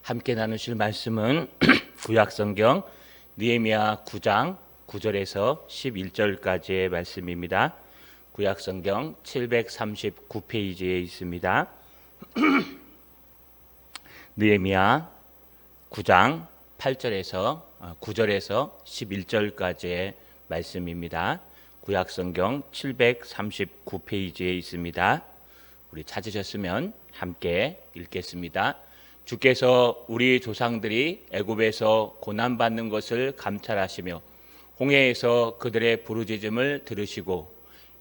함께 나누실 말씀은 구약성경 느헤미야 9장 9절에서 11절까지의 말씀입니다. 구약성경 739페이지에 있습니다. 느헤미야 9장 9절에서 11절까지의 말씀입니다. 구약성경 739페이지에 있습니다. 우리 찾으셨으면 함께 읽겠습니다. 주께서 우리 조상들이 애굽에서 고난받는 것을 감찰하시며 홍해에서 그들의 부르짖음을 들으시고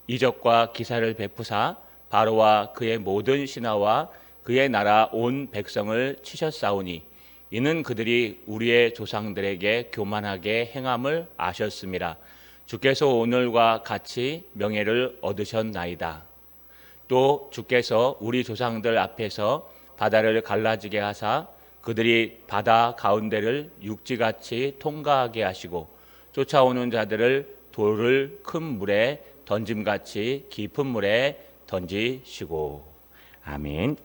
이적과 기사를 베푸사 바로와 그의 모든 신하와 그의 나라 온 백성을 치셨사오니 이는 그들이 우리의 조상들에게 교만하게 행함을 아셨음이라. 주께서 오늘과 같이 명예를 얻으셨나이다. 또 주께서 우리 조상들 앞에서 바다를 갈라지게 하사 그들이 바다 가운데를 육지같이 통과하게 하시고 쫓아오는 자들을 돌을 큰 물에 던짐같이 깊은 물에 던지시고. 아멘.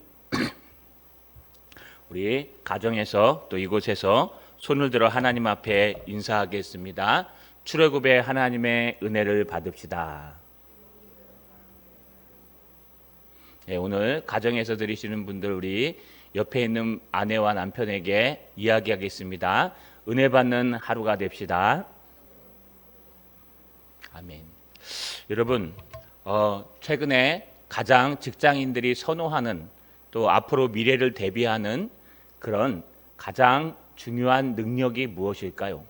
우리 가정에서 또 이곳에서 손을 들어 하나님 앞에 인사하겠습니다. 출애굽의 하나님의 은혜를 받읍시다. 네, 오늘 가정에서 들으시는 분들 우리 옆에 있는 아내와 남편에게 이야기하겠습니다. 은혜 받는 하루가 됩시다. 아멘. 여러분, 최근에 가장 직장인들이 선호하는 또 앞으로 미래를 대비하는 그런 가장 중요한 능력이 무엇일까요?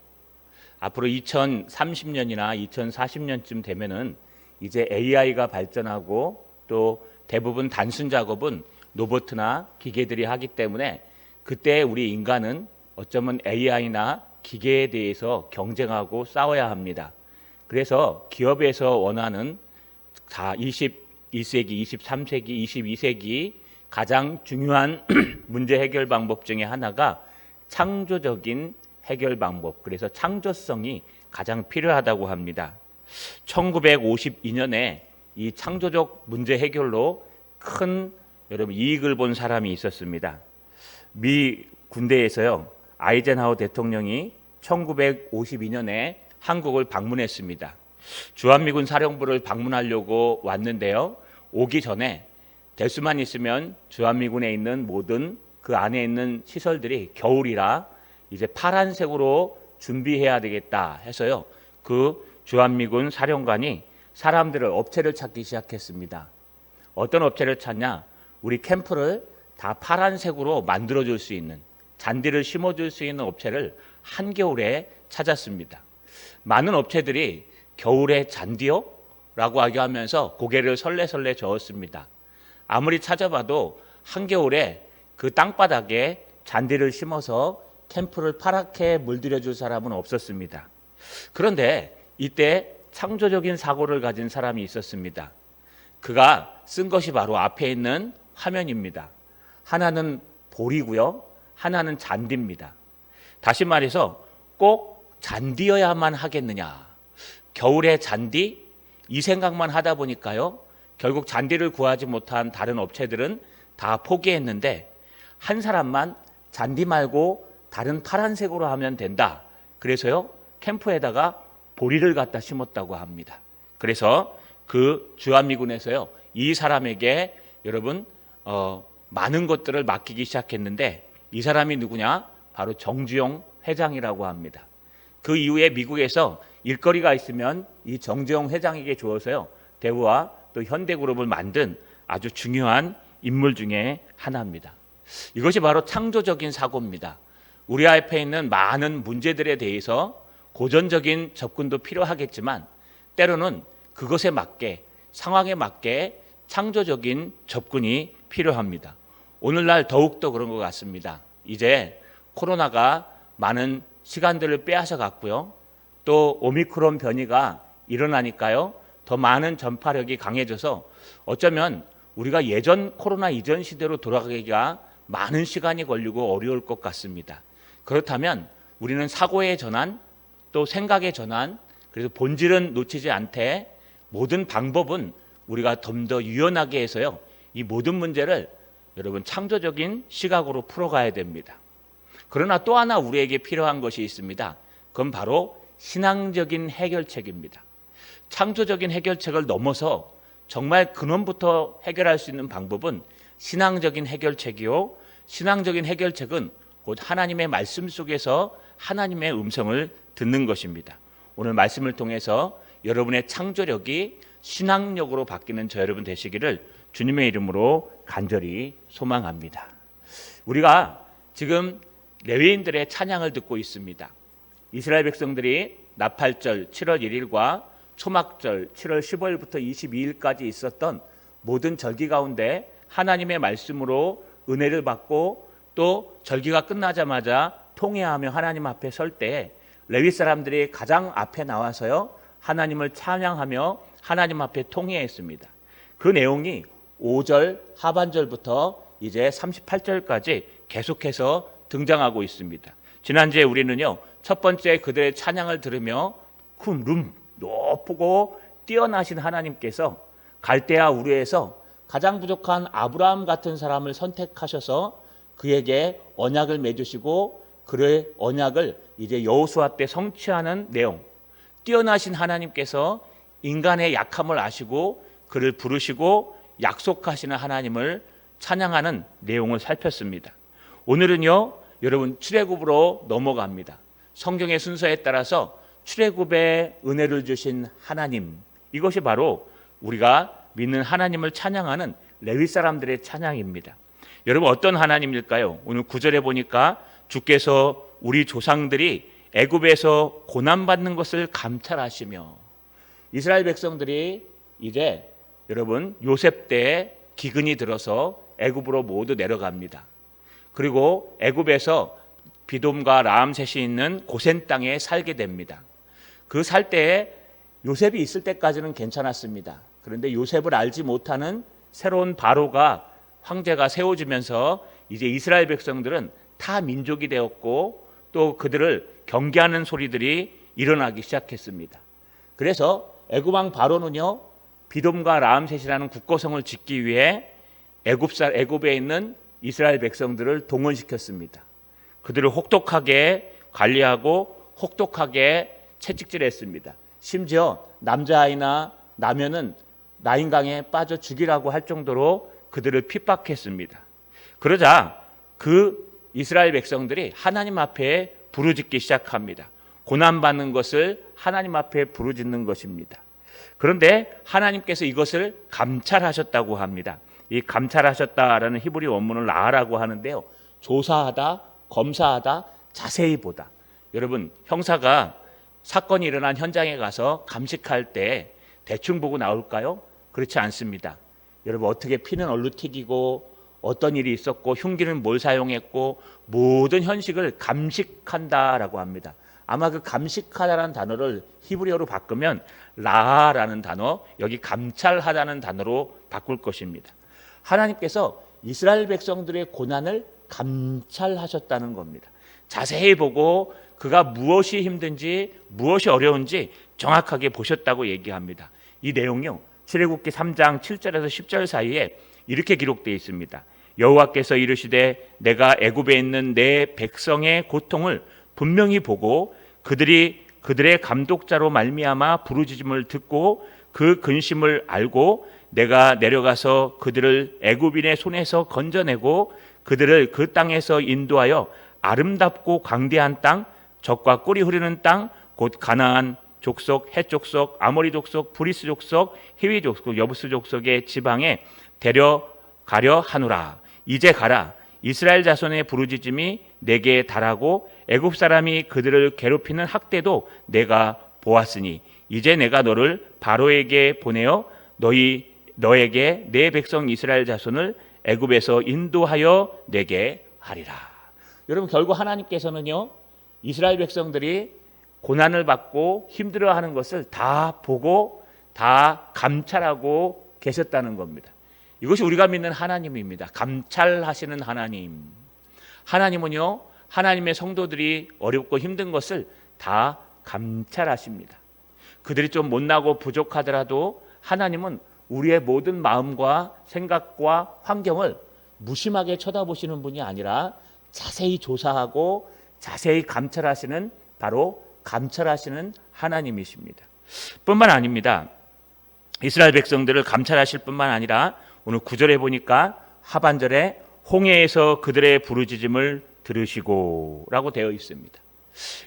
앞으로 2030년이나 2040년쯤 되면은 이제 AI가 발전하고 또 대부분 단순 작업은 로봇이나 기계들이 하기 때문에 그때 우리 인간은 어쩌면 AI나 기계에 대해서 경쟁하고 싸워야 합니다. 그래서 기업에서 원하는 21세기, 23세기, 22세기 가장 중요한 문제 해결 방법 중에 하나가 창조적인 해결 방법, 그래서 창조성이 가장 필요하다고 합니다. 1952년에 이 창조적 문제 해결로 큰 여러분 이익을 본 사람이 있었습니다. 미 군대에서요, 아이젠하워 대통령이 1952년에 한국을 방문했습니다. 주한미군 사령부를 방문하려고 왔는데요, 오기 전에 될 수만 있으면 주한미군에 있는 모든 그 안에 있는 시설들이 겨울이라 이제 파란색으로 준비해야 되겠다 해서요, 그 주한미군 사령관이 사람들을 업체를 찾기 시작했습니다. 어떤 업체를 찾냐? 우리 캠프를 다 파란색으로 만들어줄 수 있는, 잔디를 심어줄 수 있는 업체를 한겨울에 찾았습니다. 많은 업체들이 겨울에 잔디요? 라고 하면서 고개를 설레설레 저었습니다. 아무리 찾아봐도 한겨울에 그 땅바닥에 잔디를 심어서 캠프를 파랗게 물들여줄 사람은 없었습니다. 그런데 이때 창조적인 사고를 가진 사람이 있었습니다. 그가 쓴 것이 바로 앞에 있는 화면입니다. 하나는 볼이고요, 하나는 잔디입니다. 다시 말해서 꼭 잔디여야만 하겠느냐, 겨울에 잔디? 이 생각만 하다 보니까요, 결국 잔디를 구하지 못한 다른 업체들은 다 포기했는데 한 사람만 잔디 말고 다른 파란색으로 하면 된다. 그래서요, 캠프에다가 보리를 갖다 심었다고 합니다. 그래서 그 주한미군에서요, 이 사람에게 여러분 많은 것들을 맡기기 시작했는데 이 사람이 누구냐? 바로 정주영 회장이라고 합니다. 그 이후에 미국에서 일거리가 있으면 이 정주영 회장에게 주어서요, 대우와 또 현대그룹을 만든 아주 중요한 인물 중에 하나입니다. 이것이 바로 창조적인 사고입니다. 우리 앞에 있는 많은 문제들에 대해서 고전적인 접근도 필요하겠지만 때로는 그것에 맞게, 상황에 맞게 창조적인 접근이 필요합니다. 오늘날 더욱더 그런 것 같습니다. 이제 코로나가 많은 시간들을 빼앗아 갔고요, 또 오미크론 변이가 일어나니까요, 더 많은 전파력이 강해져서 어쩌면 우리가 예전 코로나 이전 시대로 돌아가기가 많은 시간이 걸리고 어려울 것 같습니다. 그렇다면 우리는 사고의 전환, 또 생각의 전환, 그래서 본질은 놓치지 않되 모든 방법은 우리가 좀 더 유연하게 해서요, 이 모든 문제를 여러분 창조적인 시각으로 풀어가야 됩니다. 그러나 또 하나 우리에게 필요한 것이 있습니다. 그건 바로 신앙적인 해결책입니다. 창조적인 해결책을 넘어서 정말 근원부터 해결할 수 있는 방법은 신앙적인 해결책이요. 신앙적인 해결책은 곧 하나님의 말씀 속에서 하나님의 음성을 듣는 것입니다. 오늘 말씀을 통해서 여러분의 창조력이 신앙력으로 바뀌는 저 여러분 되시기를 주님의 이름으로 간절히 소망합니다. 우리가 지금 레위인들의 찬양을 듣고 있습니다. 이스라엘 백성들이 나팔절 7월 1일과 초막절 7월 15일부터 22일까지 있었던 모든 절기 가운데 하나님의 말씀으로 은혜를 받고 또 절기가 끝나자마자 통회하며 하나님 앞에 설 때 레위 사람들이 가장 앞에 나와서요 하나님을 찬양하며 하나님 앞에 통회했습니다. 그 내용이 5절 하반절부터 이제 38절까지 계속해서 등장하고 있습니다. 지난주에 우리는요 첫 번째 그들의 찬양을 들으며 쿰룸 높고 뛰어나신 하나님께서 갈대아 우르에서 가장 부족한 아브라함 같은 사람을 선택하셔서 그에게 언약을 맺으시고 그의 언약을 이제 여호수아 때 성취하는 내용, 뛰어나신 하나님께서 인간의 약함을 아시고 그를 부르시고 약속하시는 하나님을 찬양하는 내용을 살폈습니다. 오늘은요 여러분 출애굽으로 넘어갑니다. 성경의 순서에 따라서 출애굽의 은혜를 주신 하나님, 이것이 바로 우리가 믿는 하나님을 찬양하는 레위 사람들의 찬양입니다. 여러분 어떤 하나님일까요? 오늘 9절에 보니까 주께서 우리 조상들이 애굽에서 고난받는 것을 감찰하시며, 이스라엘 백성들이 이제 여러분 요셉 때에 기근이 들어서 애굽으로 모두 내려갑니다. 그리고 애굽에서 비돔과 라암셋이 있는 고센 땅에 살게 됩니다. 그 살 때에 요셉이 있을 때까지는 괜찮았습니다. 그런데 요셉을 알지 못하는 새로운 바로가 황제가 세워지면서 이제 이스라엘 백성들은 타 민족이 되었고 또 그들을 경계하는 소리들이 일어나기 시작했습니다. 그래서 애굽 왕 바로는요 비돔과 라암셋이라는 국고성을 짓기 위해 애굽에 있는 이스라엘 백성들을 동원시켰습니다. 그들을 혹독하게 관리하고 혹독하게 채찍질했습니다. 심지어 남자아이나 나면은 나인강에 빠져 죽이라고 할 정도로 그들을 핍박했습니다. 그러자 그 이스라엘 백성들이 하나님 앞에 부르짖기 시작합니다. 고난받는 것을 하나님 앞에 부르짖는 것입니다. 그런데 하나님께서 이것을 감찰하셨다고 합니다. 이 감찰하셨다라는 히브리 원문을 라라고 하는데요. 조사하다, 검사하다, 자세히 보다. 여러분 형사가 사건이 일어난 현장에 가서 감식할 때 대충 보고 나올까요? 그렇지 않습니다. 여러분 어떻게 피는 얼로 튀기고 어떤 일이 있었고 흉기는 뭘 사용했고 모든 현식을 감식한다라고 합니다. 아마 그 감식하다라는 단어를 히브리어로 바꾸면 라라는 단어, 여기 감찰하다는 단어로 바꿀 것입니다. 하나님께서 이스라엘 백성들의 고난을 감찰하셨다는 겁니다. 자세히 보고 그가 무엇이 힘든지 무엇이 어려운지 정확하게 보셨다고 얘기합니다. 이 내용요 출애굽기 3장 7절에서 10절 사이에 이렇게 기록되어 있습니다. 여호와께서 이르시되 내가 애굽에 있는 내 백성의 고통을 분명히 보고 그들의 감독자로 말미암아 부르짖음을 듣고 그 근심을 알고 내가 내려가서 그들을 애굽인의 손에서 건져내고 그들을 그 땅에서 인도하여 아름답고 광대한 땅, 젖과 꿀이 흐르는 땅, 곧 가나안 족속, 헷 족속, 아모리 족속, 브리스 족속, 히위 족속, 여부스 족속의 지방에 데려가려 하노라. 이제 가라. 이스라엘 자손의 부르짖음이 내게 달하고 애굽 사람이 그들을 괴롭히는 학대도 내가 보았으니 이제 내가 너를 바로에게 보내어 너에게 내 백성 이스라엘 자손을 애굽에서 인도하여 내게 하리라. 여러분 결국 하나님께서는요 이스라엘 백성들이 고난을 받고 힘들어하는 것을 다 보고 다 감찰하고 계셨다는 겁니다. 이것이 우리가 믿는 하나님입니다. 감찰하시는 하나님. 하나님은요 하나님의 성도들이 어렵고 힘든 것을 다 감찰하십니다. 그들이 좀 못나고 부족하더라도 하나님은 우리의 모든 마음과 생각과 환경을 무심하게 쳐다보시는 분이 아니라 자세히 조사하고 자세히 감찰하시는 바로 감찰하시는 하나님이십니다. 뿐만 아닙니다. 이스라엘 백성들을 감찰하실 뿐만 아니라 오늘 9절에 보니까 하반절에 홍해에서 그들의 부르짖음을 들으시고 라고 되어 있습니다.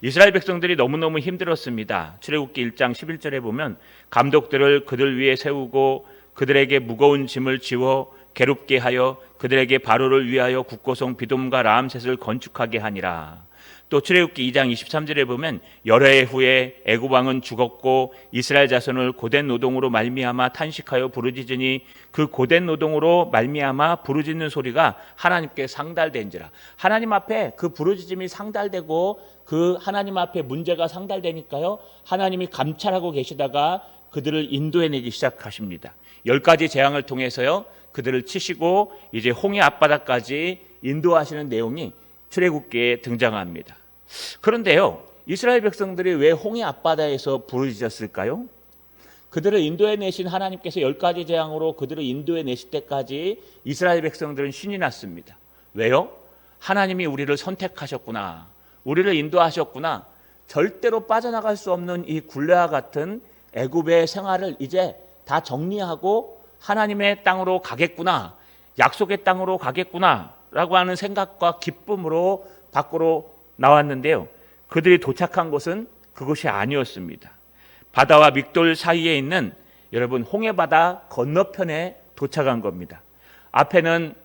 이스라엘 백성들이 너무너무 힘들었습니다. 출애굽기 1장 11절에 보면 감독들을 그들 위에 세우고 그들에게 무거운 짐을 지워 괴롭게 하여 그들에게 바로를 위하여 국고성 비돔과 라암셋을 건축하게 하니라. 또 출애굽기 2장 23절에 보면 여러 해 후에 애굽 왕은 죽었고 이스라엘 자손을 고된 노동으로 말미암아 탄식하여 부르짖으니 그 고된 노동으로 말미암아 부르짖는 소리가 하나님께 상달된지라. 하나님 앞에 그 부르짖음이 상달되고 그 하나님 앞에 문제가 상달되니까요, 하나님이 감찰하고 계시다가 그들을 인도해내기 시작하십니다. 10가지 재앙을 통해서요 그들을 치시고 이제 홍해 앞바다까지 인도하시는 내용이 출애굽기에 등장합니다. 그런데요, 이스라엘 백성들이 왜 홍해 앞바다에서 부르짖었을까요? 그들을 인도해내신 하나님께서 10가지 재앙으로 그들을 인도해내실 때까지 이스라엘 백성들은 신이 났습니다. 왜요? 하나님이 우리를 선택하셨구나, 우리를 인도하셨구나. 절대로 빠져나갈 수 없는 이 굴레와 같은 애굽의 생활을 이제 다 정리하고 하나님의 땅으로 가겠구나, 약속의 땅으로 가겠구나 라고 하는 생각과 기쁨으로 밖으로 나왔는데요, 그들이 도착한 곳은 그곳이 아니었습니다. 바다와 믹돌 사이에 있는 여러분 홍해바다 건너편에 도착한 겁니다. 앞에는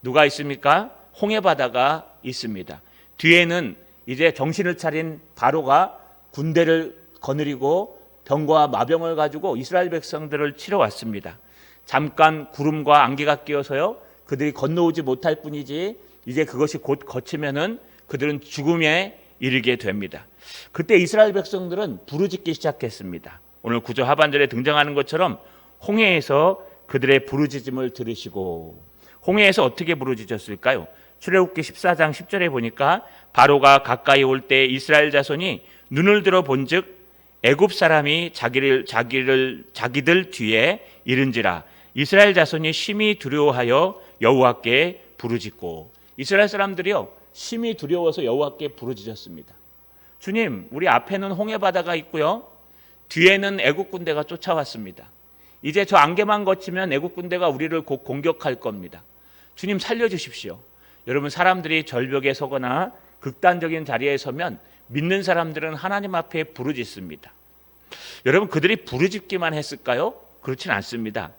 누가 있습니까? 홍해바다가 있습니다. 뒤에는 이제 정신을 차린 바로가 군대를 거느리고 병과 마병을 가지고 이스라엘 백성들을 치러 왔습니다. 잠깐 구름과 안개가 끼어서요 그들이 건너오지 못할 뿐이지 이제 그것이 곧 거치면은 그들은 죽음에 이르게 됩니다. 그때 이스라엘 백성들은 부르짖기 시작했습니다. 오늘 9절 하반절에 등장하는 것처럼 홍해에서 그들의 부르짖음을 들으시고, 홍해에서 어떻게 부르짖었을까요? 출애굽기 14장 10절에 보니까 바로가 가까이 올 때 이스라엘 자손이 눈을 들어 본즉 애굽 사람이 자기들 뒤에 이른지라. 이스라엘 자손이 심히 두려워하여 여호와께 부르짖고. 이스라엘 사람들이요 심히 두려워서 여호와께 부르짖었습니다. 주님, 우리 앞에는 홍해바다가 있고요 뒤에는 애굽 군대가 쫓아왔습니다. 이제 저 안개만 거치면 애굽 군대가 우리를 곧 공격할 겁니다. 주님 살려주십시오. 여러분, 사람들이 절벽에 서거나 극단적인 자리에 서면 믿는 사람들은 하나님 앞에 부르짖습니다. 여러분, 그들이 부르짖기만 했을까요? 그렇진 않습니다.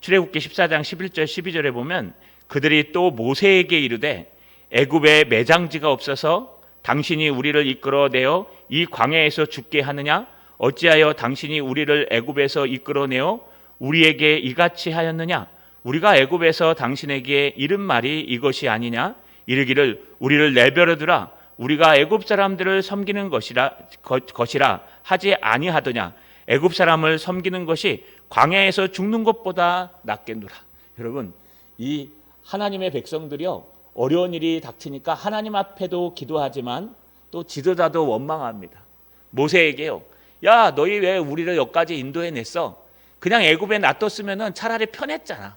출애굽기 14장 11절 12절에 보면 그들이 또 모세에게 이르되 애굽에 매장지가 없어서 당신이 우리를 이끌어내어 이 광야에서 죽게 하느냐? 어찌하여 당신이 우리를 애굽에서 이끌어내어 우리에게 이같이 하였느냐? 우리가 애굽에서 당신에게 이른 말이 이것이 아니냐? 이르기를 우리를 내버려두라. 우리가 애굽 사람들을 섬기는 것이라 하지 아니하더냐? 애굽 사람을 섬기는 것이 광야에서 죽는 것보다 낫겠노라. 여러분, 이 하나님의 백성들이요 어려운 일이 닥치니까 하나님 앞에도 기도하지만 또 지도자도 원망합니다. 모세에게요, 야 너희 왜 우리를 여기까지 인도해냈어? 그냥 애굽에 놔뒀으면 차라리 편했잖아.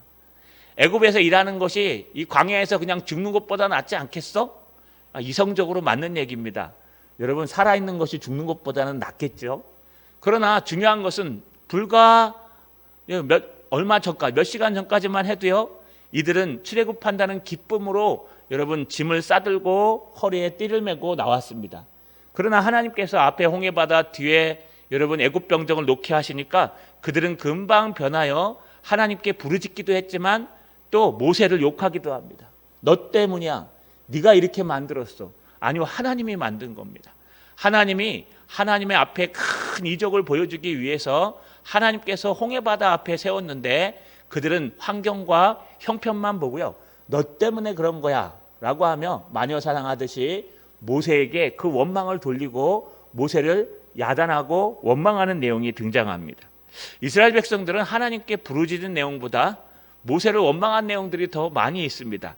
애굽에서 일하는 것이 이 광야에서 그냥 죽는 것보다 낫지 않겠어? 이성적으로 맞는 얘기입니다. 여러분, 살아있는 것이 죽는 것보다는 낫겠죠. 그러나 중요한 것은 불과 몇 시간 전까지만 해도요 이들은 출애굽한다는 기쁨으로 여러분 짐을 싸들고 허리에 띠를 메고 나왔습니다. 그러나 하나님께서 앞에 홍해바다 뒤에 여러분 애굽 병정을 놓게 하시니까 그들은 금방 변하여 하나님께 부르짖기도 했지만 또 모세를 욕하기도 합니다. 너 때문이야. 네가 이렇게 만들었어. 아니요, 하나님이 만든 겁니다. 하나님이 하나님의 앞에 큰 이적을 보여주기 위해서 하나님께서 홍해바다 앞에 세웠는데 그들은 환경과 형편만 보고요 너 때문에 그런 거야 라고 하며 마녀 사냥하듯이 모세에게 그 원망을 돌리고 모세를 야단하고 원망하는 내용이 등장합니다. 이스라엘 백성들은 하나님께 부르짖은 내용보다 모세를 원망한 내용들이 더 많이 있습니다.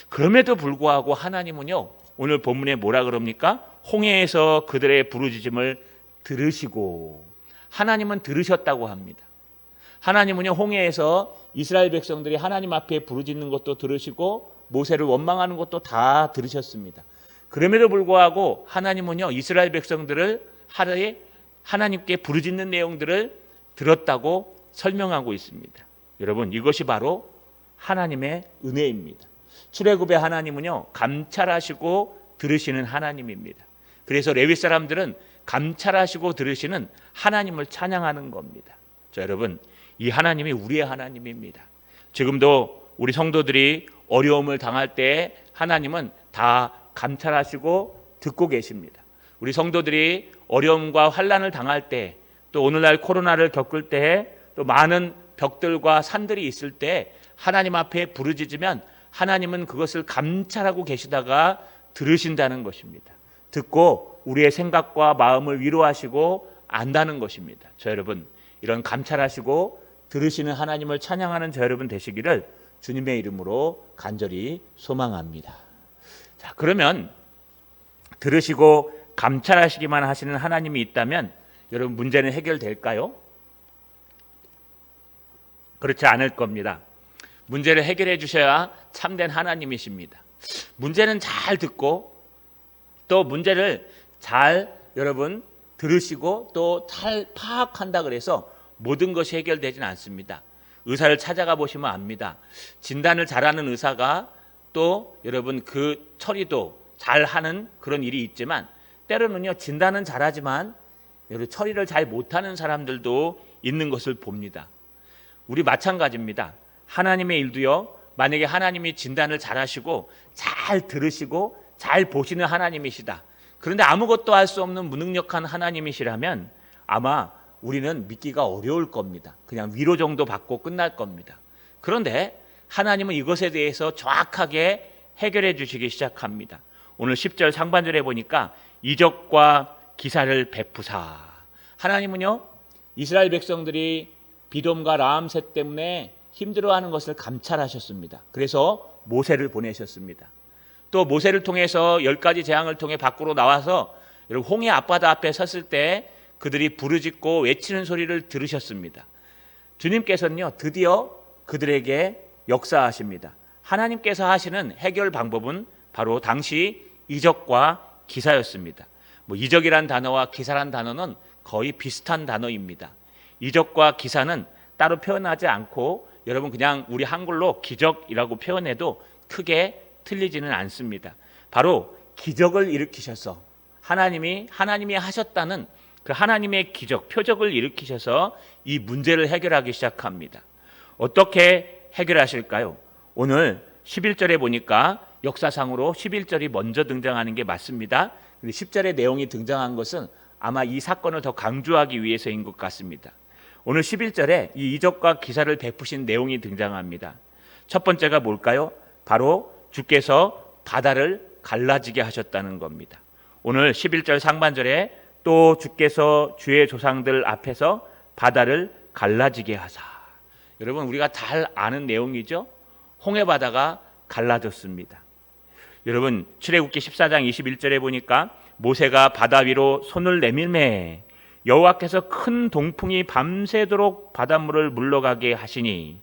그럼에도 불구하고 하나님은요 오늘 본문에 뭐라 그럽니까? 홍해에서 그들의 부르짖음을 들으시고, 하나님은 들으셨다고 합니다. 하나님은요 홍해에서 이스라엘 백성들이 하나님 앞에 부르짖는 것도 들으시고 모세를 원망하는 것도 다 들으셨습니다. 그럼에도 불구하고 하나님은요, 이스라엘 백성들을 하루에 하나님께 부르짖는 내용들을 들었다고 설명하고 있습니다. 여러분, 이것이 바로 하나님의 은혜입니다. 출애굽의 하나님은요, 감찰하시고 들으시는 하나님입니다. 그래서 레위 사람들은 감찰하시고 들으시는 하나님을 찬양하는 겁니다. 자, 여러분, 이 하나님이 우리의 하나님입니다. 지금도 우리 성도들이 어려움을 당할 때 하나님은 다 감찰하시고 듣고 계십니다. 우리 성도들이 어려움과 환난을 당할 때, 또 오늘날 코로나를 겪을 때, 또 많은 벽들과 산들이 있을 때 하나님 앞에 부르짖으면 하나님은 그것을 감찰하고 계시다가 들으신다는 것입니다. 듣고 우리의 생각과 마음을 위로하시고 안다는 것입니다. 저 여러분, 이런 감찰하시고 들으시는 하나님을 찬양하는 저 여러분 되시기를 주님의 이름으로 간절히 소망합니다. 자, 그러면 들으시고 감찰하시기만 하시는 하나님이 있다면 여러분, 문제는 해결될까요? 그렇지 않을 겁니다. 문제를 해결해 주셔야 참된 하나님이십니다. 문제는 잘 듣고 또 문제를 잘 여러분 들으시고 또 잘 파악한다 그래서 모든 것이 해결되지는 않습니다. 의사를 찾아가 보시면 압니다. 진단을 잘하는 의사가 또 여러분 그 처리도 잘하는 그런 일이 있지만, 때로는요, 진단은 잘하지만 여러분 처리를 잘 못하는 사람들도 있는 것을 봅니다. 우리 마찬가지입니다. 하나님의 일도요, 만약에 하나님이 진단을 잘 하시고 잘 들으시고 잘 보시는 하나님이시다, 그런데 아무것도 할 수 없는 무능력한 하나님이시라면 아마 우리는 믿기가 어려울 겁니다. 그냥 위로 정도 받고 끝날 겁니다. 그런데 하나님은 이것에 대해서 정확하게 해결해 주시기 시작합니다. 오늘 10절 상반절에 보니까 이적과 기사를 베푸사. 하나님은요, 이스라엘 백성들이 비돔과 라암셋 때문에 힘들어하는 것을 감찰하셨습니다. 그래서 모세를 보내셨습니다. 또 모세를 통해서 10가지 재앙을 통해 밖으로 나와서 홍해 앞바다 앞에 섰을 때 그들이 부르짖고 외치는 소리를 들으셨습니다. 주님께서는요, 드디어 그들에게 역사하십니다. 하나님께서 하시는 해결 방법은 바로 당시 이적과 기사였습니다. 이적이란 단어와 기사란 단어는 거의 비슷한 단어입니다. 이적과 기사는 따로 표현하지 않고 여러분 그냥 우리 한글로 기적이라고 표현해도 크게 틀리지는 않습니다. 바로 기적을 일으키셔서 하나님이 하셨다는 그 하나님의 기적, 표적을 일으키셔서 이 문제를 해결하기 시작합니다. 어떻게 해결하실까요? 오늘 11절에 보니까 역사상으로 11절이 먼저 등장하는 게 맞습니다. 근데 10절의 내용이 등장한 것은 아마 이 사건을 더 강조하기 위해서인 것 같습니다. 오늘 11절에 이 이적과 기사를 베푸신 내용이 등장합니다. 첫 번째가 뭘까요? 바로 주께서 바다를 갈라지게 하셨다는 겁니다. 오늘 11절 상반절에 또 주께서 주의 조상들 앞에서 바다를 갈라지게 하사. 여러분, 우리가 잘 아는 내용이죠. 홍해 바다가 갈라졌습니다. 여러분, 출애굽기 14장 21절에 보니까 모세가 바다 위로 손을 내밀매 여호와께서 큰 동풍이 밤새도록 바닷물을 물러가게 하시니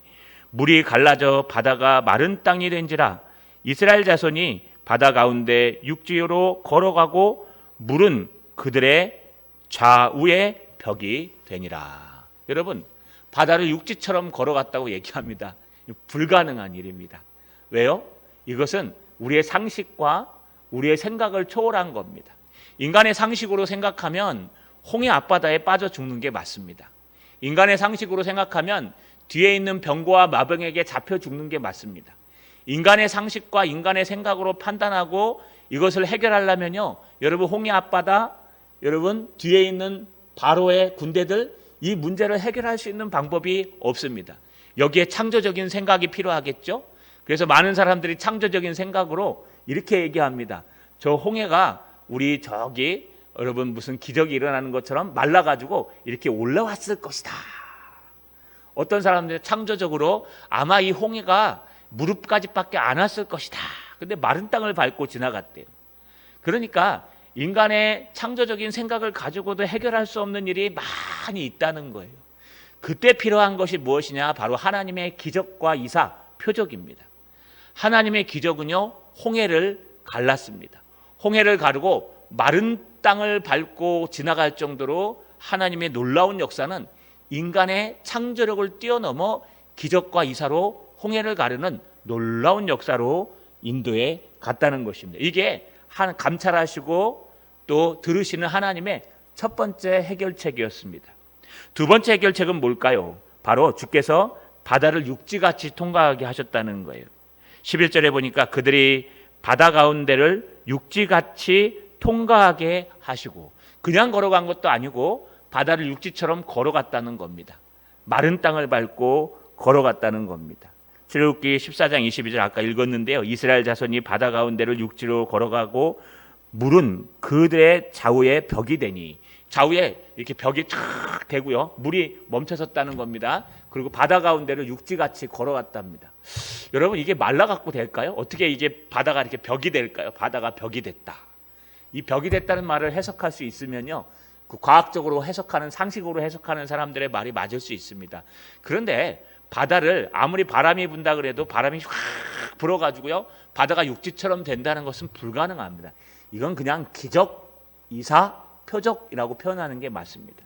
물이 갈라져 바다가 마른 땅이 된지라. 이스라엘 자손이 바다 가운데 육지로 걸어가고 물은 그들의 좌우의 벽이 되니라. 여러분, 바다를 육지처럼 걸어갔다고 얘기합니다. 불가능한 일입니다. 왜요? 이것은 우리의 상식과 우리의 생각을 초월한 겁니다. 인간의 상식으로 생각하면 홍해 앞바다에 빠져 죽는 게 맞습니다. 인간의 상식으로 생각하면 뒤에 있는 병거와 마병에게 잡혀 죽는 게 맞습니다. 인간의 상식과 인간의 생각으로 판단하고 이것을 해결하려면요, 여러분 홍해 앞바다, 여러분 뒤에 있는 바로의 군대들, 이 문제를 해결할 수 있는 방법이 없습니다. 여기에 창조적인 생각이 필요하겠죠. 그래서 많은 사람들이 창조적인 생각으로 이렇게 얘기합니다. 저 홍해가 우리 저기 여러분 무슨 기적이 일어나는 것처럼 말라가지고 이렇게 올라왔을 것이다. 어떤 사람들이 창조적으로 아마 이 홍해가 무릎까지밖에 안 왔을 것이다. 근데 마른 땅을 밟고 지나갔대요. 그러니까 인간의 창조적인 생각을 가지고도 해결할 수 없는 일이 많이 있다는 거예요. 그때 필요한 것이 무엇이냐? 바로 하나님의 기적과 이사, 표적입니다. 하나님의 기적은요, 홍해를 갈랐습니다. 홍해를 가르고 마른 땅을 밟고 지나갈 정도로 하나님의 놀라운 역사는 인간의 창조력을 뛰어넘어 기적과 이사로 홍해를 가르는 놀라운 역사로 인도에 갔다는 것입니다. 이게 감찰하시고 또 들으시는 하나님의 첫 번째 해결책이었습니다. 두 번째 해결책은 뭘까요? 바로 주께서 바다를 육지같이 통과하게 하셨다는 거예요. 11절에 보니까 그들이 바다 가운데를 육지같이 통과하게 하시고, 그냥 걸어간 것도 아니고 바다를 육지처럼 걸어갔다는 겁니다. 마른 땅을 밟고 걸어갔다는 겁니다. 출애굽기 14장 22절 아까 읽었는데요. 이스라엘 자손이 바다 가운데를 육지로 걸어가고 물은 그들의 좌우에 벽이 되니, 좌우에 이렇게 벽이 탁 되고요, 물이 멈춰섰다는 겁니다. 그리고 바다 가운데를 육지같이 걸어갔답니다. 여러분, 이게 말라갖고 될까요? 어떻게 이게 바다가 이렇게 벽이 될까요? 바다가 벽이 됐다. 이 벽이 됐다는 말을 해석할 수 있으면요, 그 과학적으로 해석하는, 상식으로 해석하는 사람들의 말이 맞을 수 있습니다. 그런데 바다를 아무리 바람이 분다 그래도 바람이 확 불어가지고요, 바다가 육지처럼 된다는 것은 불가능합니다. 이건 그냥 기적, 이사, 표적이라고 표현하는 게 맞습니다.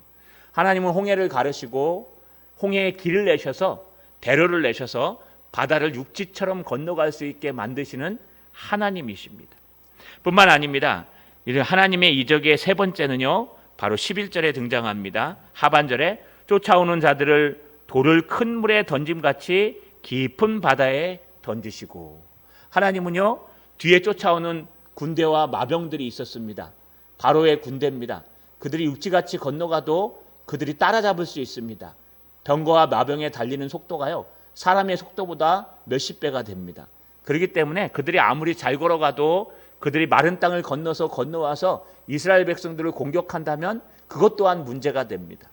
하나님은 홍해를 가르시고 홍해에 길을 내셔서, 대로를 내셔서 바다를 육지처럼 건너갈 수 있게 만드시는 하나님이십니다. 뿐만 아닙니다. 하나님의 이적의 세 번째는요, 바로 11절에 등장합니다. 하반절에 쫓아오는 자들을 돌을 큰 물에 던짐같이 깊은 바다에 던지시고, 하나님은요, 뒤에 쫓아오는 군대와 마병들이 있었습니다. 바로의 군대입니다. 그들이 육지같이 건너가도 그들이 따라잡을 수 있습니다. 병거와 마병에 달리는 속도가요, 사람의 속도보다 몇십 배가 됩니다. 그렇기 때문에 그들이 아무리 잘 걸어가도 그들이 마른 땅을 건너와서 이스라엘 백성들을 공격한다면 그것 또한 문제가 됩니다.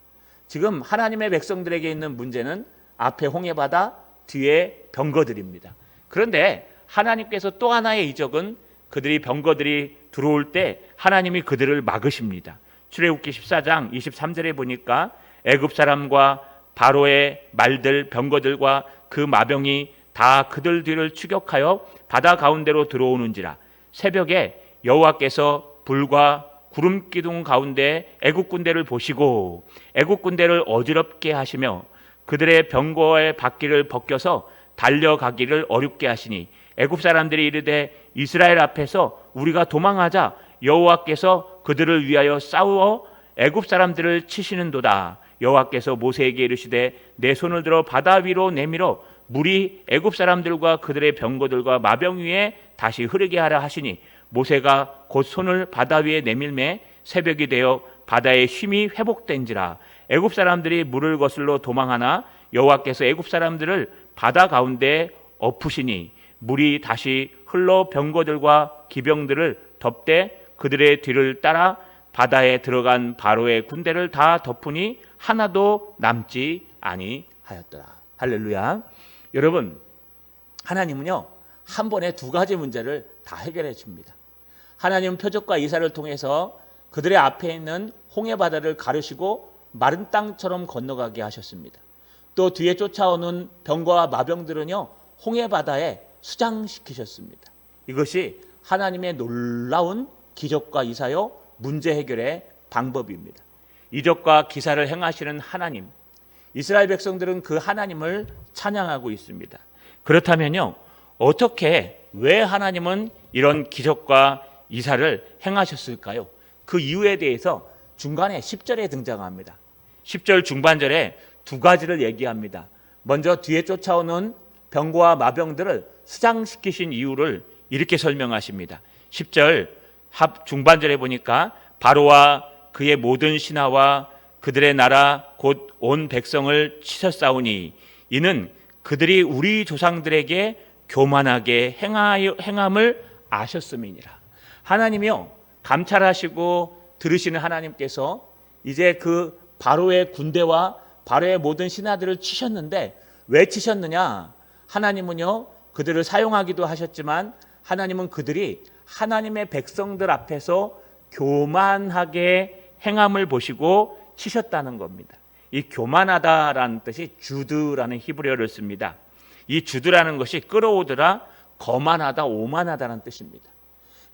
지금 하나님의 백성들에게 있는 문제는 앞에 홍해바다, 뒤에 병거들입니다. 그런데 하나님께서 또 하나의 이적은 그들이 병거들이 들어올 때 하나님이 그들을 막으십니다. 출애굽기 14장 23절에 보니까 애굽 사람과 바로의 말들, 병거들과 그 마병이 다 그들 뒤를 추격하여 바다 가운데로 들어오는지라 새벽에 여호와께서 불과 구름 기둥 가운데 애굽 군대를 보시고 애굽 군대를 어지럽게 하시며 그들의 병거의 바퀴를 벗겨서 달려가기를 어렵게 하시니 애굽 사람들이 이르되 이스라엘 앞에서 우리가 도망하자 여호와께서 그들을 위하여 싸워 애굽 사람들을 치시는도다. 여호와께서 모세에게 이르시되 내 손을 들어 바다 위로 내밀어 물이 애굽 사람들과 그들의 병거들과 마병 위에 다시 흐르게 하라 하시니 모세가 곧 손을 바다 위에 내밀매 새벽이 되어 바다의 힘이 회복된지라. 애굽 사람들이 물을 거슬러 도망하나 여호와께서 애굽 사람들을 바다 가운데 엎으시니 물이 다시 흘러 병거들과 기병들을 덮되 그들의 뒤를 따라 바다에 들어간 바로의 군대를 다 덮으니 하나도 남지 아니하였더라. 할렐루야. 여러분, 하나님은요, 한 번에 두 가지 문제를 다 해결해 줍니다. 하나님은 표적과 이사를 통해서 그들의 앞에 있는 홍해바다를 가르시고 마른 땅처럼 건너가게 하셨습니다. 또 뒤에 쫓아오는 병거와 마병들은요, 홍해바다에 수장시키셨습니다. 이것이 하나님의 놀라운 기적과 이사요 문제 해결의 방법입니다. 이적과 기사를 행하시는 하나님, 이스라엘 백성들은 그 하나님을 찬양하고 있습니다. 그렇다면요, 어떻게, 왜 하나님은 이런 기적과 이사를 행하셨을까요? 그 이유에 대해서 중간에 10절에 등장합니다. 10절 중반절에 두 가지를 얘기합니다. 먼저 뒤에 쫓아오는 병거와 마병들을 수장시키신 이유를 이렇게 설명하십니다. 10절 중반절에 보니까 바로와 그의 모든 신하와 그들의 나라 곧 온 백성을 치셨사오니 이는 그들이 우리 조상들에게 교만하게 행함을 아셨음이니라. 하나님이요, 감찰하시고 들으시는 하나님께서 이제 그 바로의 군대와 바로의 모든 신하들을 치셨는데 왜 치셨느냐? 하나님은요, 그들을 사용하기도 하셨지만 하나님은 그들이 하나님의 백성들 앞에서 교만하게 행함을 보시고 치셨다는 겁니다. 이 교만하다라는 뜻이 주드라는 히브리어를 씁니다. 이 주드라는 것이 끌어오더라, 거만하다, 오만하다는 뜻입니다.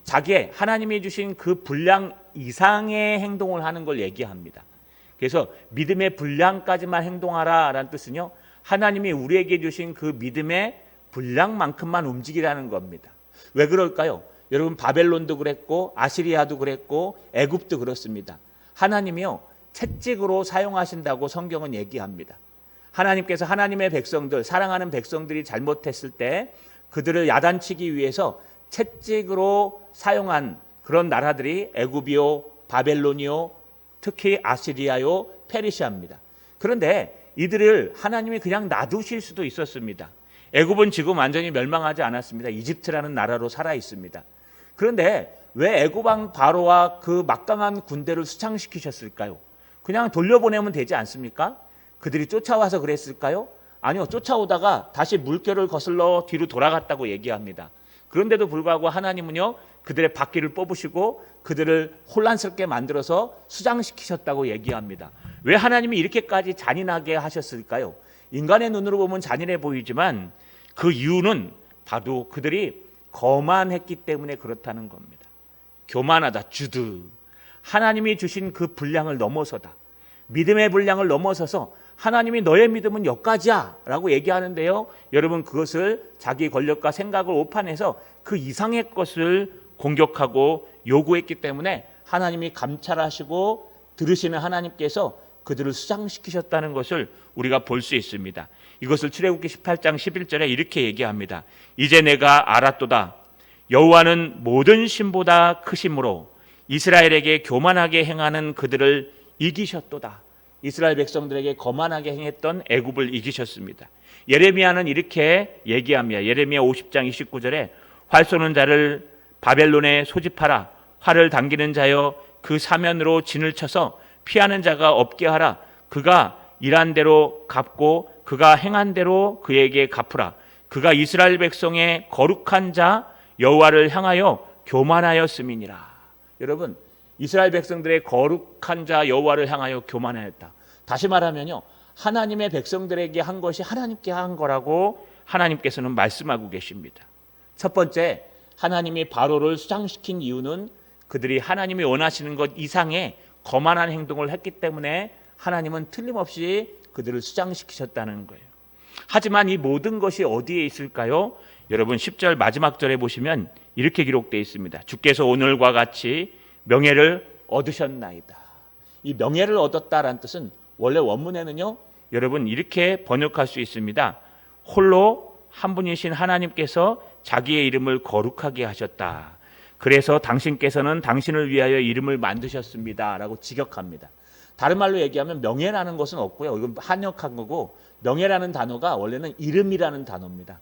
자기의 하나님이 주신 그 분량 이상의 행동을 하는 걸 얘기합니다. 그래서 믿음의 분량까지만 행동하라라는 뜻은요, 하나님이 우리에게 주신 그 믿음의 분량만큼만 움직이라는 겁니다. 왜 그럴까요? 여러분, 바벨론도 그랬고 아시리아도 그랬고 애굽도 그렇습니다. 하나님이요, 채찍으로 사용하신다고 성경은 얘기합니다. 하나님께서 하나님의 백성들, 사랑하는 백성들이 잘못했을 때 그들을 야단치기 위해서 채찍으로 사용한 그런 나라들이 애굽이요, 바벨론이요, 특히 아시리아요, 페르시아입니다. 그런데 이들을 하나님이 그냥 놔두실 수도 있었습니다. 애굽은 지금 완전히 멸망하지 않았습니다. 이집트라는 나라로 살아 있습니다. 그런데 왜 애굽 왕 바로와 그 막강한 군대를 수창시키셨을까요? 그냥 돌려보내면 되지 않습니까? 그들이 쫓아와서 그랬을까요? 아니요, 쫓아오다가 다시 물결을 거슬러 뒤로 돌아갔다고 얘기합니다. 그런데도 불구하고 하나님은요, 그들의 바퀴를 뽑으시고 그들을 혼란스럽게 만들어서 수장시키셨다고 얘기합니다. 왜 하나님이 이렇게까지 잔인하게 하셨을까요? 인간의 눈으로 보면 잔인해 보이지만 그 이유는 바로 그들이 거만했기 때문에 그렇다는 겁니다. 교만하다, 주드. 하나님이 주신 그 분량을 넘어서다. 믿음의 분량을 넘어서서 하나님이 너의 믿음은 여기까지야 라고 얘기하는데요, 여러분, 그것을 자기 권력과 생각을 오판해서 그 이상의 것을 공격하고 요구했기 때문에 하나님이 감찰하시고 들으시는 하나님께서 그들을 수장시키셨다는 것을 우리가 볼 수 있습니다. 이것을 출애굽기 18장 11절에 이렇게 얘기합니다. 이제 내가 알았도다. 여호와는 모든 신보다 크심으로 이스라엘에게 교만하게 행하는 그들을 이기셨도다. 이스라엘 백성들에게 거만하게 행했던 애굽을 이기셨습니다. 예레미야는 이렇게 얘기합니다. 예레미야 50장 29절에 활 쏘는 자를 바벨론에 소집하라. 활을 당기는 자여 그 사면으로 진을 쳐서 피하는 자가 없게 하라. 그가 일한 대로 갚고 그가 행한 대로 그에게 갚으라. 그가 이스라엘 백성의 거룩한 자 여호와를 향하여 교만하였음이니라. 여러분, 이스라엘 백성들의 거룩한 자 여호와를 향하여 교만하였다. 다시 말하면요, 하나님의 백성들에게 한 것이 하나님께 한 거라고 하나님께서는 말씀하고 계십니다. 첫 번째, 하나님이 바로를 수장시킨 이유는 그들이 하나님이 원하시는 것 이상의 거만한 행동을 했기 때문에 하나님은 틀림없이 그들을 수장시키셨다는 거예요. 하지만 이 모든 것이 어디에 있을까요? 여러분, 10절 마지막 절에 보시면 이렇게 기록되어 있습니다. 주께서 오늘과 같이 명예를 얻으셨나이다. 이 명예를 얻었다라는 뜻은 원래 원문에는요, 여러분, 이렇게 번역할 수 있습니다. 홀로 한 분이신 하나님께서 자기의 이름을 거룩하게 하셨다. 그래서 당신께서는 당신을 위하여 이름을 만드셨습니다 라고 직역합니다. 다른 말로 얘기하면 명예라는 것은 없고요, 이건 한역한 거고, 명예라는 단어가 원래는 이름이라는 단어입니다.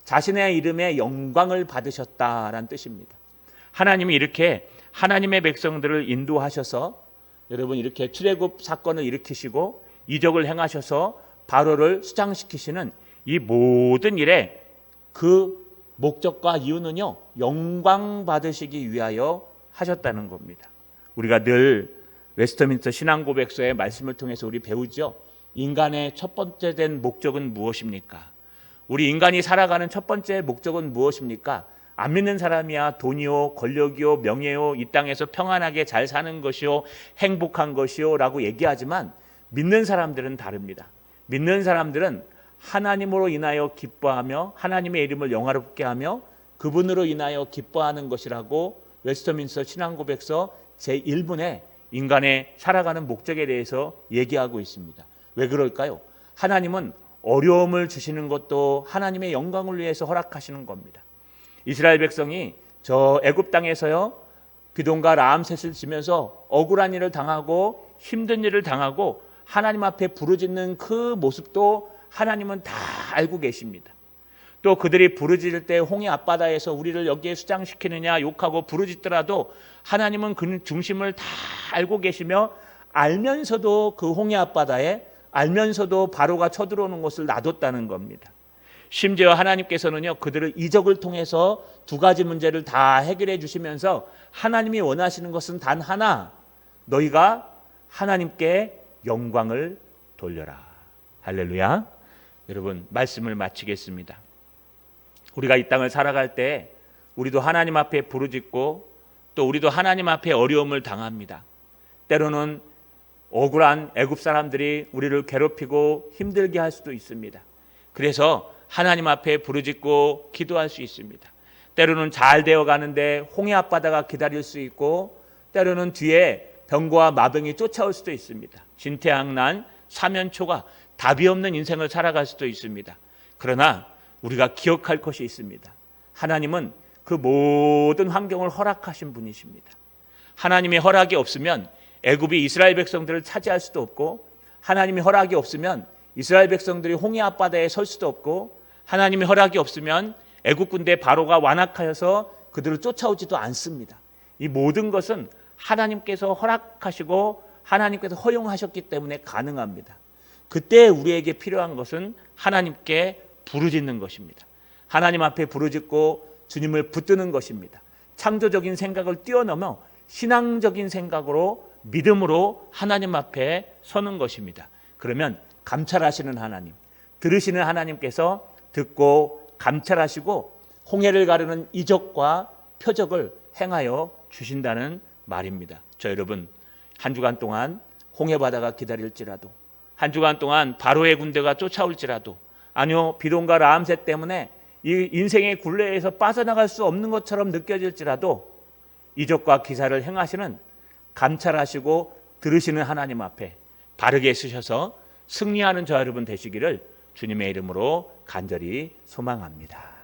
자신의 이름에 영광을 받으셨다라는 뜻입니다. 하나님이 이렇게 하나님의 백성들을 인도하셔서 여러분, 이렇게 출애굽 사건을 일으키시고 이적을 행하셔서 바로를 수장시키시는 이 모든 일에 그 목적과 이유는요, 영광 받으시기 위하여 하셨다는 겁니다. 우리가 늘 웨스터민스터 신앙고백서의 말씀을 통해서 우리 배우죠. 인간의 첫 번째 된 목적은 무엇입니까? 우리 인간이 살아가는 첫 번째 목적은 무엇입니까? 안 믿는 사람이야 돈이요, 권력이요, 명예요, 이 땅에서 평안하게 잘 사는 것이요, 행복한 것이요 라고 얘기하지만 믿는 사람들은 다릅니다. 믿는 사람들은 하나님으로 인하여 기뻐하며 하나님의 이름을 영화롭게 하며 그분으로 인하여 기뻐하는 것이라고 웨스터민스터 신앙고백서 제1분에 인간의 살아가는 목적에 대해서 얘기하고 있습니다. 왜 그럴까요? 하나님은 어려움을 주시는 것도 하나님의 영광을 위해서 허락하시는 겁니다. 이스라엘 백성이 저 애굽 땅에서요, 비동과 라암셋을 지면서 억울한 일을 당하고 힘든 일을 당하고 하나님 앞에 부르짖는 그 모습도 하나님은 다 알고 계십니다. 또 그들이 부르짖을 때 홍해 앞바다에서 우리를 여기에 수장시키느냐 욕하고 부르짖더라도 하나님은 그 중심을 다 알고 계시며 알면서도 그 홍해 앞바다에 알면서도 바로가 쳐들어오는 것을 놔뒀다는 겁니다. 심지어 하나님께서는요, 그들을 이적을 통해서 두 가지 문제를 다 해결해 주시면서 하나님이 원하시는 것은 단 하나, 너희가 하나님께 영광을 돌려라. 할렐루야. 여러분, 말씀을 마치겠습니다. 우리가 이 땅을 살아갈 때 우리도 하나님 앞에 부르짖고 또 우리도 하나님 앞에 어려움을 당합니다. 때로는 억울한 애굽 사람들이 우리를 괴롭히고 힘들게 할 수도 있습니다. 그래서 하나님 앞에 부르짖고 기도할 수 있습니다. 때로는 잘 되어 가는데 홍해 앞바다가 기다릴 수 있고 때로는 뒤에 병과 마병이 쫓아올 수도 있습니다. 진퇴양난, 사면초가 답이 없는 인생을 살아갈 수도 있습니다. 그러나 우리가 기억할 것이 있습니다. 하나님은 그 모든 환경을 허락하신 분이십니다. 하나님의 허락이 없으면 애굽이 이스라엘 백성들을 차지할 수도 없고, 하나님의 허락이 없으면 이스라엘 백성들이 홍해 앞바다에 설 수도 없고, 하나님의 허락이 없으면 애굽 군대 바로가 완악하여서 그들을 쫓아오지도 않습니다. 이 모든 것은 하나님께서 허락하시고 하나님께서 허용하셨기 때문에 가능합니다. 그때 우리에게 필요한 것은 하나님께 부르짖는 것입니다. 하나님 앞에 부르짖고 주님을 붙드는 것입니다. 창조적인 생각을 뛰어넘어 신앙적인 생각으로 믿음으로 하나님 앞에 서는 것입니다. 그러면 감찰하시는 하나님, 들으시는 하나님께서 듣고 감찰하시고 홍해를 가르는 이적과 표적을 행하여 주신다는 말입니다. 저 여러분, 한 주간 동안 홍해 바다가 기다릴지라도, 한 주간 동안 바로의 군대가 쫓아올지라도, 아니요 비동과 라암새 때문에 이 인생의 굴레에서 빠져나갈 수 없는 것처럼 느껴질지라도 이적과 기사를 행하시는, 감찰하시고 들으시는 하나님 앞에 바르게 서셔서 승리하는 저 여러분 되시기를 주님의 이름으로 간절히 소망합니다.